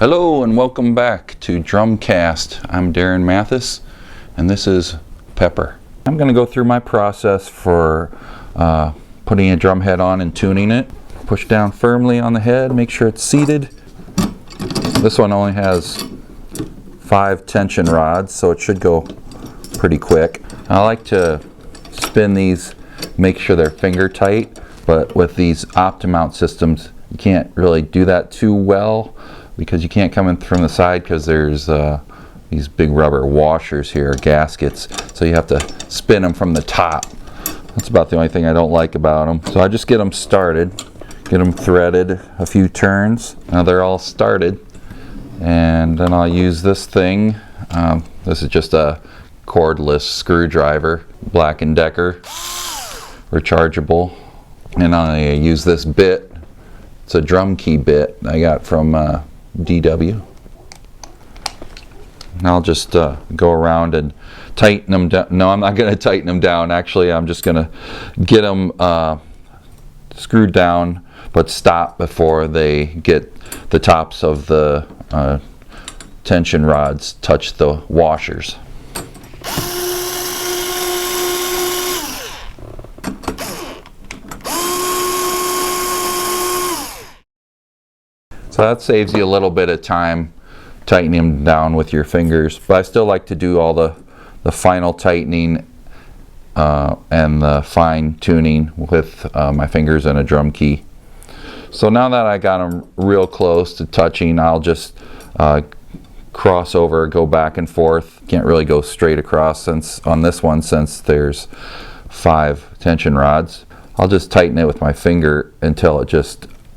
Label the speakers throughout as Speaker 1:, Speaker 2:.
Speaker 1: Hello and welcome back to Drumcast. I'm Darren Mathis and this is Pepper. I'm going to go through my process for putting a drum head on and tuning it. Push down firmly on the head, make sure it's seated. This one only has 5 tension rods, so it should go pretty quick. I like to spin these, make sure they're finger tight, but with these Optimount systems you can't really do that too well because you can't come in from the side because there's these big rubber washers here, gaskets, so you have to spin them from the top. That's about the only thing I don't like about them. So I just get them started, get them threaded a few turns. Now they're all started, and then I'll use this thing. This is just a cordless screwdriver, Black & Decker, rechargeable, and I use this bit. It's a drum key bit I got from DW. And I'll just go around and tighten them down. No, I'm not going to tighten them down. Actually, I'm just going to get them screwed down, but stop before they get the tops of the tension rods touch the washers. So that saves you a little bit of time tightening them down with your fingers, but I still like to do all the final tightening and the fine tuning with my fingers and a drum key. So now that I got them real close to touching, I'll just cross over, go back and forth. Can't really go straight across on this one since there's 5 tension rods. I'll just tighten it with my finger until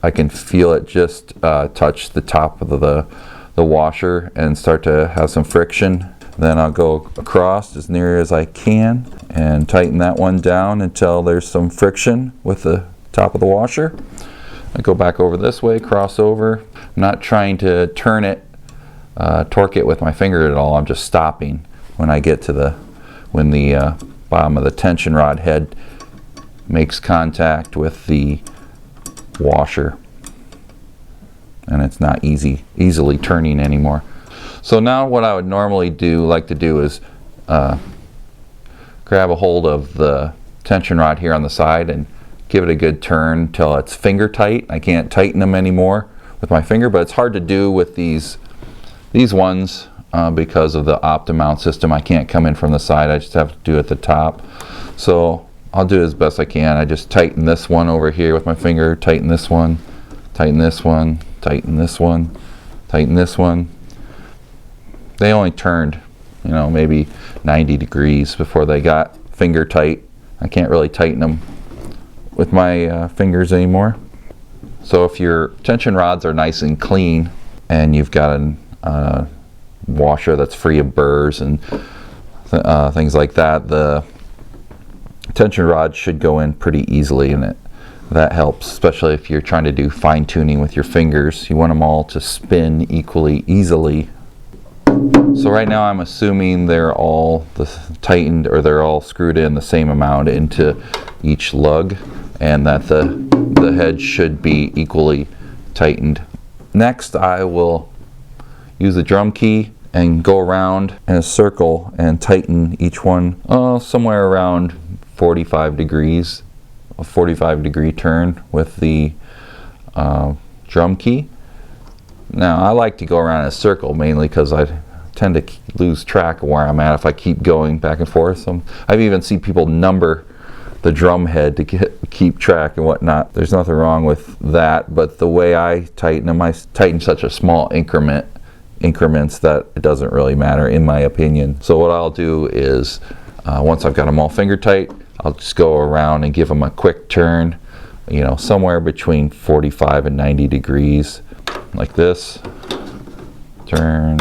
Speaker 1: I can feel it just touch the top of the washer and start to have some friction. Then I'll go across as near as I can and tighten that one down until there's some friction with the top of the washer. I go back over this way, cross over. I'm not trying to turn it, torque it with my finger at all. I'm just stopping when I get to when the bottom of the tension rod head makes contact with the washer, and it's not easily turning anymore. So now what I would normally like to do is grab a hold of the tension rod here on the side and give it a good turn till it's finger tight. I can't tighten them anymore with my finger, but it's hard to do with these ones because of the Optimount system. I can't come in from the side, I just have to do it at the top. So I'll do it as best I can. I just tighten this one over here with my finger, tighten this one, tighten this one, tighten this one, tighten this one. They only turned, maybe 90 degrees before they got finger tight. I can't really tighten them with my fingers anymore. So if your tension rods are nice and clean and you've got a washer that's free of burrs and things like that, the tension rod should go in pretty easily, and that helps, especially if you're trying to do fine tuning with your fingers. You want them all to spin easily. So right now I'm assuming they're all tightened, or they're all screwed in the same amount into each lug, and that the head should be equally tightened. Next I will use the drum key and go around in a circle and tighten each one somewhere around 45 degrees, a 45-degree turn with the drum key. Now I like to go around in a circle mainly because I tend to lose track of where I'm at if I keep going back and forth. So I've even seen people number the drum head to keep track and whatnot. There's nothing wrong with that, but the way I tighten them, I tighten such a small increments that it doesn't really matter in my opinion. So what I'll do is once I've got them all finger tight, I'll just go around and give them a quick turn, somewhere between 45 and 90 degrees, like this. Turn,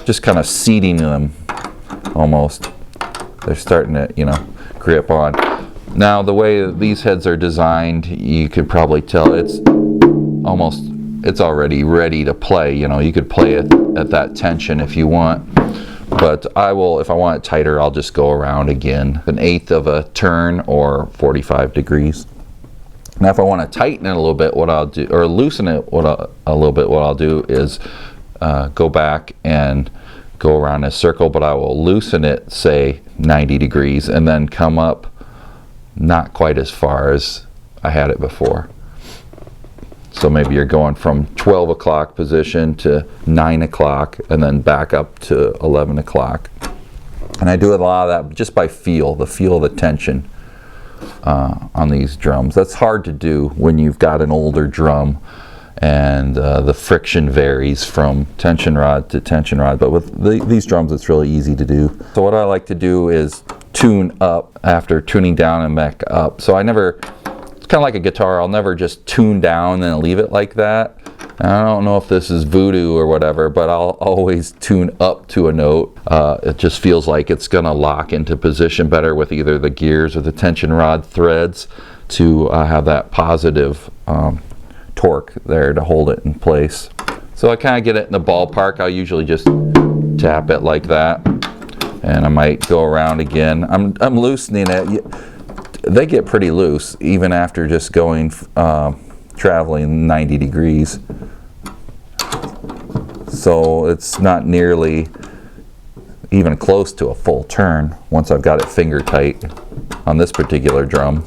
Speaker 1: just kind of seating them almost. They're starting to, grip on. Now the way these heads are designed, you could probably tell it's already ready to play. You could play it at that tension if you want. But I will, if I want it tighter, I'll just go around again, 1/8 of a turn or 45 degrees. Now if I want to tighten it a little bit, what I'll do, or loosen it a little bit, what I'll do is go back and go around a circle, but I will loosen it, say 90 degrees, and then come up not quite as far as I had it before. So maybe you're going from 12 o'clock position to 9 o'clock and then back up to 11 o'clock. And I do a lot of that just by feel of the tension on these drums. That's hard to do when you've got an older drum and the friction varies from tension rod to tension rod. But with these drums, it's really easy to do. So what I like to do is tune up after tuning down and back up. So I never, it's kind of like a guitar, I'll never just tune down and leave it like that. And I don't know if this is voodoo or whatever, but I'll always tune up to a note. It just feels like it's gonna lock into position better with either the gears or the tension rod threads to have that positive torque there to hold it in place. So I kind of get it in the ballpark. I'll usually just tap it like that, and I might go around again. I'm loosening it. They get pretty loose even after just going traveling 90 degrees. So it's not nearly even close to a full turn once I've got it finger tight on this particular drum.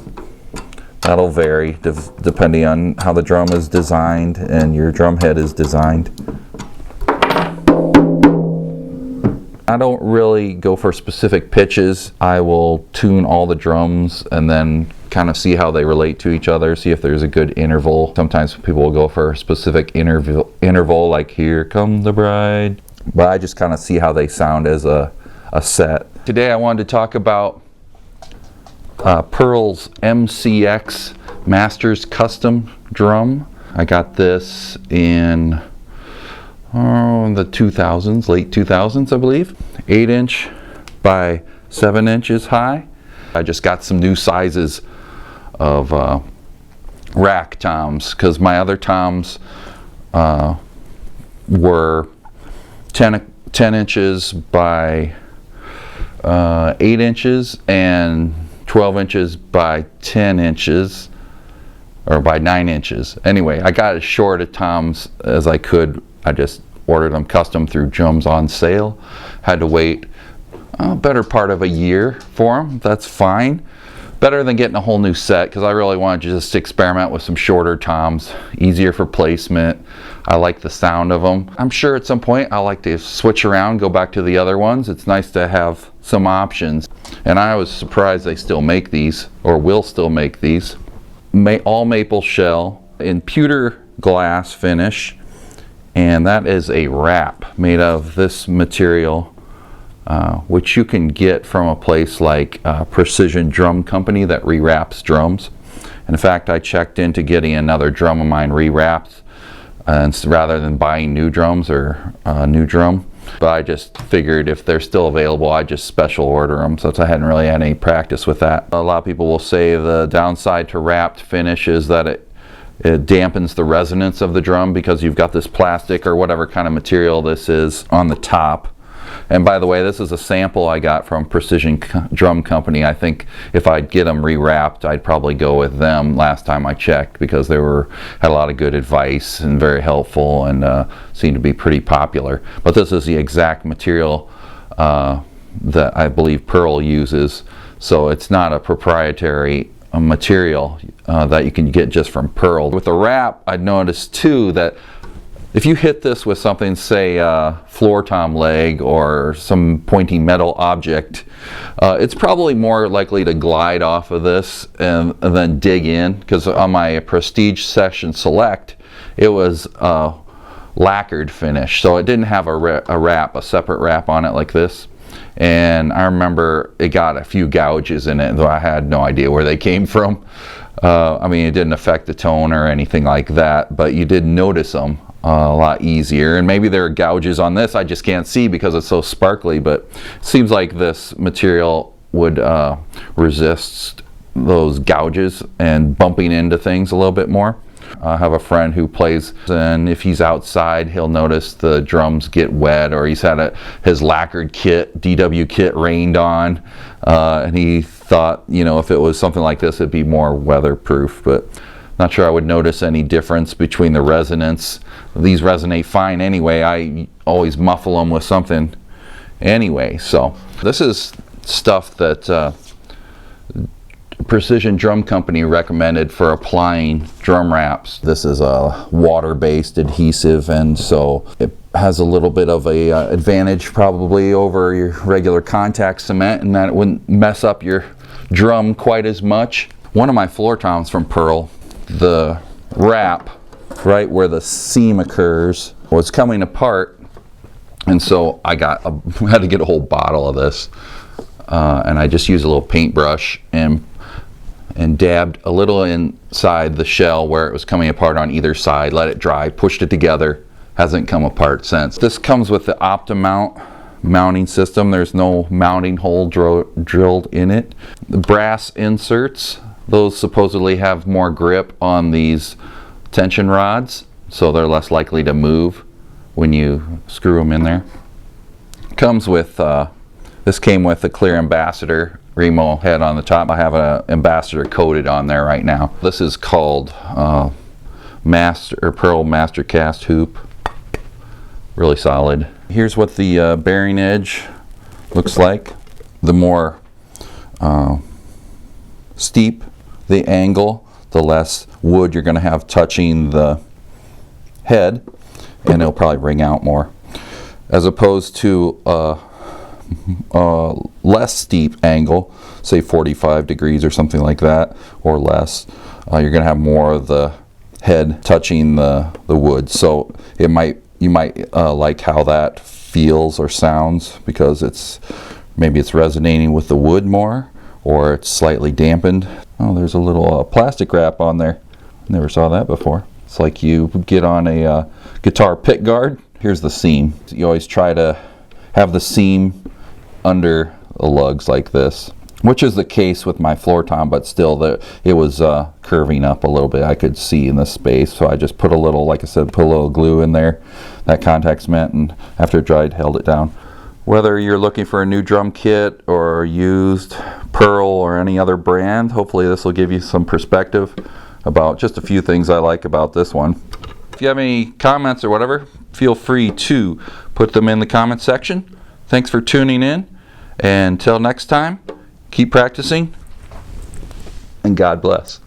Speaker 1: That'll vary depending on how the drum is designed and your drum head is designed. I don't really go for specific pitches. I will tune all the drums and then kind of see how they relate to each other, see if there's a good interval. Sometimes people will go for a specific interval like Here Come the Bride. But I just kind of see how they sound as a set. Today I wanted to talk about Pearl's MCX Masters Custom Drum. I got this in the 2000s, late 2000s I believe. 8-inch by 7 inches high. I just got some new sizes of rack toms because my other toms were 10 inches by 8 inches and 12 inches by 10 inches or by 9 inches. Anyway, I got as short a toms as I could. I just ordered them custom through Drums on Sale. Had to wait a better part of a year for them. That's fine. Better than getting a whole new set because I really wanted to just experiment with some shorter toms. Easier for placement. I like the sound of them. I'm sure at some point I'll like to switch around, go back to the other ones. It's nice to have some options. And I was surprised they still make these, or will still make these. All maple shell in pewter glass finish. And that is a wrap made of this material, which you can get from a place like Precision Drum Company that rewraps drums. And in fact, I checked into getting another drum of mine rewrapped rather than buying new drums or a new drum. But I just figured if they're still available, I'd just special order them since I hadn't really had any practice with that. A lot of people will say the downside to wrapped finish is that it dampens the resonance of the drum because you've got this plastic or whatever kind of material this is on the top. And by the way, this is a sample I got from Precision Drum Company. I think if I'd get them rewrapped, I'd probably go with them last time I checked because they had a lot of good advice and very helpful and seemed to be pretty popular. But this is the exact material that I believe Pearl uses. So it's not a proprietary material that you can get just from Pearl. With the wrap, I'd noticed too that if you hit this with something, say floor tom leg or some pointy metal object, it's probably more likely to glide off of this and then dig in, because on my Prestige Session Select it was lacquered finish, so it didn't have a separate wrap on it like this. And I remember it got a few gouges in it, though I had no idea where they came from. I mean, it didn't affect the tone or anything like that, but you did notice them a lot easier. And maybe there are gouges on this I just can't see because it's so sparkly, but it seems like this material would resist those gouges and bumping into things a little bit more. I have a friend who plays, and if he's outside he'll notice the drums get wet, or he's had his lacquered kit, DW kit, rained on, and he thought, you know, if it was something like this it'd be more weatherproof. But Not sure I would notice any difference between the resonance. These resonate fine anyway. I always muffle them with something anyway. So this is stuff that Precision Drum Company recommended for applying drum wraps. This is a water-based adhesive, and so it has a little bit of a advantage probably over your regular contact cement, and that it wouldn't mess up your drum quite as much. One of my floor toms from Pearl, the wrap right where the seam occurs was coming apart, and so I had to get a whole bottle of this, and I just used a little paintbrush and dabbed a little inside the shell where it was coming apart on either side, let it dry, pushed it together. Hasn't come apart since. This comes with the OptiMount mounting system. There's no mounting hole drilled in it. The brass inserts, those supposedly have more grip on these tension rods, so they're less likely to move when you screw them in there. Comes with, this came with the clear Ambassador Remo head on the top. I have an Ambassador coated on there right now. This is called Pearl Master Cast Hoop. Really solid. Here's what the bearing edge looks like. The more steep the angle, the less wood you're going to have touching the head, and it'll probably ring out more. As opposed to a less steep angle, say 45 degrees or something like that, or less, you're going to have more of the head touching the wood. So you might like how that feels or sounds, because maybe it's resonating with the wood more, or it's slightly dampened. Oh, there's a little plastic wrap on there. Never saw that before. It's like you get on a guitar pick guard. Here's the seam. You always try to have the seam under the lugs like this, which is the case with my floor tom, but still it was curving up a little bit. I could see in the space, so I just put a little, like I said, put a little glue in there, that contact cement, and after it dried, held it down. Whether you're looking for a new drum kit or used Pearl or any other brand, hopefully this will give you some perspective about just a few things I like about this one. If you have any comments or whatever, feel free to put them in the comment section. Thanks for tuning in, and until next time, keep practicing, and God bless.